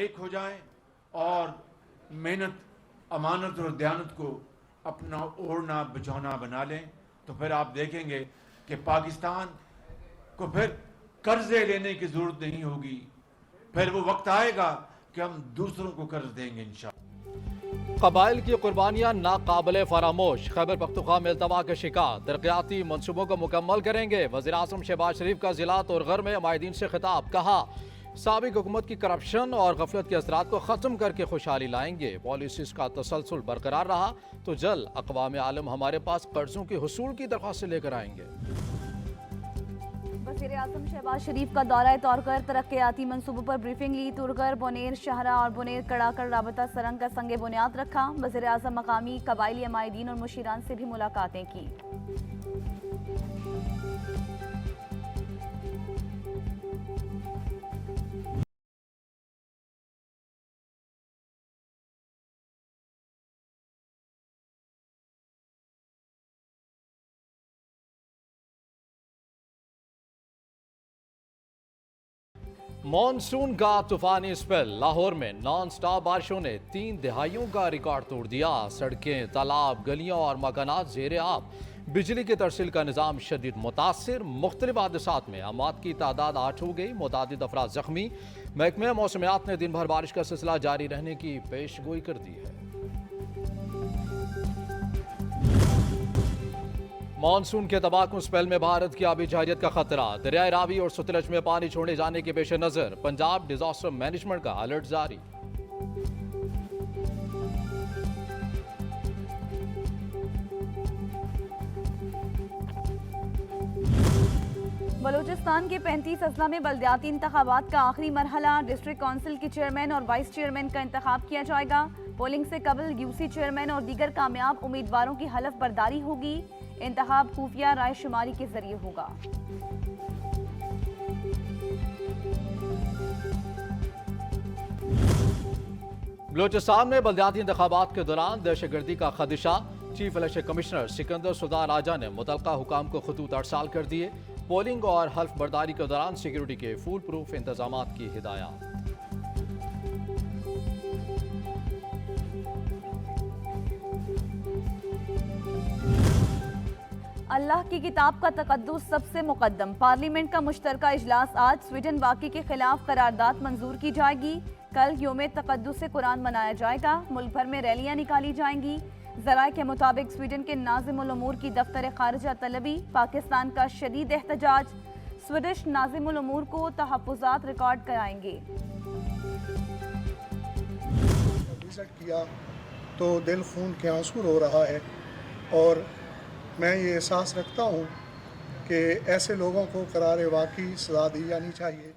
एक हो जाएं और मेहनत, अमानत और दयानत को अपना ओढ़ना बचौना बना लें, तो फिर आप देखेंगे कि पाकिस्तान को फिर कर्जे लेने की जरूरत नहीं होगी। फिर वो वक्त आएगा कि हम दूसरों को कर्ज देंगे इंशाअल्लाह। कबाइल की कुर्बानियां नाकाबिले फरामोश, खैबर पख्तूनख्वा में अल्तवा के शिकार, तरक्याती मनसूबों को मुकम्मल करेंगे। वज़ीर आज़म शहबाज शरीफ का जिला तोरगर में हमायदीन से खिताब, कहा साबिक हुकूमत की करप्शन और गफलत के असरात को ख़त्म करके खुशहाली लाएंगे। पॉलिसीज का तसलसल बरकरार रहा तो जल्द अक़वाम आलम हमारे पास कर्जों के हुसूल की दरख्वास्त लेकर आएंगे। वज़ीर आज़म शहबाज शरीफ का दौरा तोरगर, तरक्याती मनसूबों पर ब्रीफिंग ली। तुरगर, बोनेर शाहरा और बोनेर कड़ाकर राबता सरंग का संगे बुनियाद रखा। वज़ीर आज़म मकामी कबायली अमायदीन और मुशीरान से भी मुलाकातें की। मॉनसून का तूफानी स्पेल, लाहौर में नॉन स्टॉप बारिशों ने 3 दिहाइयों का रिकॉर्ड तोड़ दिया। सड़कें, तालाब, गलियां और मकानात ज़ेरे आब। बिजली की तरसील का निज़ाम शदीद मुतासिर। मुख्तलिफ हादसात में अमात की तादाद 8 हो गई, मुतादिद अफराद जख्मी। महकमे मौसमियात ने दिन भर बारिश का सिलसिला जारी रहने की पेशगोई कर दी है। मानसून के तबाहकुन स्पेल में भारत की आबी जहरियत का खतरा। दरियाए रावी और सतलज में पानी छोड़े जाने के पेश नजर पंजाब डिजास्टर मैनेजमेंट का अलर्ट जारी। बलूचिस्तान के 35 अजला में बल्दियाती इंतखाबात का आखिरी मरहला। डिस्ट्रिक्ट काउंसिल के चेयरमैन और वाइस चेयरमैन का इंतखाब किया जाएगा। पोलिंग से कबल यूसी चेयरमैन और दीगर कामयाब उम्मीदवारों की हलफ बर्दारी होगी। इंतखाब खुफिया राय शुमारी के जरिए होगा। बलूचिस्तान में बल्दियाती इंतखाबात के दौरान दहशतगर्दी का खदशा। Chief election commissioner Sikandar Sultan Raja ने मुतलका हुकाम को खतूत अरसाल कर दिए। पोलिंग और हल्फ बर्दारी के दौरान सिक्योरिटी के फुल प्रूफ इंतजाम की हिदायत। अल्लाह की किताब का तकद्दुस सबसे मुकद्दम। पार्लियामेंट का मुश्तरका इजलास आज। स्वीडन वाक़ई के खिलाफ करारदाद मंजूर की जाएगी। कल यौम तकद्दुस से कुरान मनाया जाएगा। मुल्क भर में रैलियां निकाली जाएंगी। ज़राए के मुताबिक स्वीडन के नाज़िमुल उमूर की दफ्तर खारिजा तलबी। पाकिस्तान का शदीद एहतजाज। स्वीडिश नाज़िमुल उमूर को तहफ़्फ़ुज़ात रिकॉर्ड कराएंगे। विजिट किया तो दिल खून के आंसू रो रहा है और मैं ये एहसास रखता हूँ कि ऐसे लोगों को करारे वाकई सजा दी जानी चाहिए।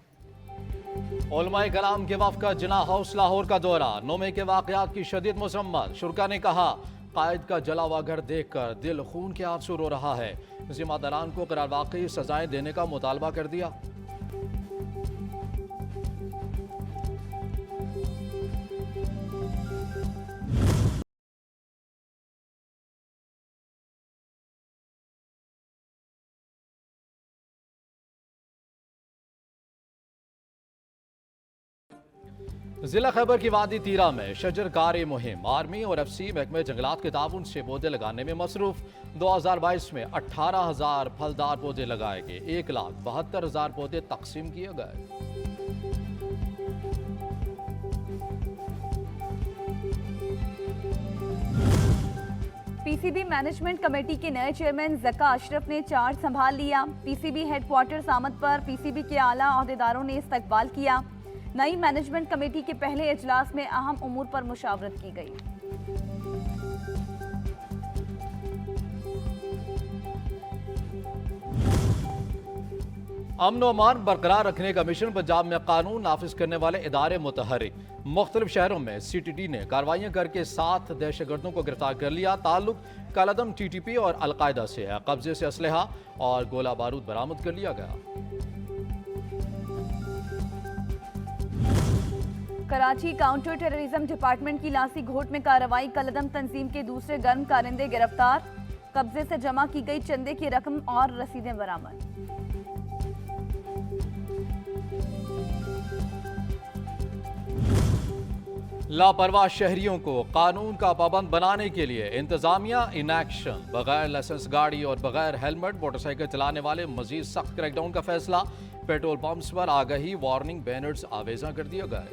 उलमाए कलाम के वफ़द का जिना हाउस लाहौर का दौरा। नोमे के वाक़यात की शदीद मज़म्मत। शुरका ने कहा कायद का जला हुआ घर देख कर दिल खून के आंसू रो रहा है। जिम्मेदारान को करार वाकई सजाएं देने का मुतालबा कर दिया। जिला खैबर की वादी तीरा में शजरकारी मुहिम। आर्मी और FC महकमे जंगलात के ताउन से पौधे लगाने में मसरूफ। 2022 में 18,000 फलदार पौधे लगाए गए। 1,72,000 पौधे तकसीम किए गए। PCB मैनेजमेंट कमेटी के नए चेयरमैन ज़का अशरफ ने चार्ज संभाल लिया। PCB हेडक्वार्टर्स आमद पर PCB के आला अहदेदारों ने इस्तकबाल किया। नई मैनेजमेंट कमेटी के पहले इजलास में अहम उमूर पर मुशावरत की गई। अमन व अमान बरकरार रखने का मिशन। पंजाब में कानून नाफिज करने वाले इदारे मुतहरिक। मुख्तलिफ शहरों में CTD ने कार्रवाइयां करके 7 दहशतगर्दों को गिरफ्तार कर लिया। ताल्लुक कलदम TTP और अलकायदा से है। कब्जे से असलहा और गोला बारूद बरामद कर लिया गया। कराची काउंटर टेररिज्म डिपार्टमेंट की लासी घोट में कार्रवाई। कलदम तंजीम के दूसरे गर्म कारिंदे गिरफ्तार। कब्जे से जमा की गई चंदे की रकम और रसीदें बरामद। लापरवाह शहरियों को कानून का पाबंद बनाने के लिए इंतजामिया इन एक्शन। बगैर लाइसेंस गाड़ी और बगैर हेलमेट मोटरसाइकिल चलाने वाले मजीद सख्त क्रैकडाउन का फैसला। पेट्रोल पंप्स पर आगाही वार्निंग बैनर्स आवेजा कर दिए गए।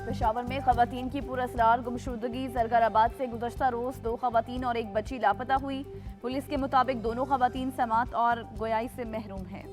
पेशावर में खवातीन की पुरअसरार गुमशुदगी। जरगाराबाद से गुज़श्ता रोज 2 खवातीन और 1 बच्ची लापता हुई। पुलिस के मुताबिक दोनों खवातीन समात और गोयाई से महरूम हैं।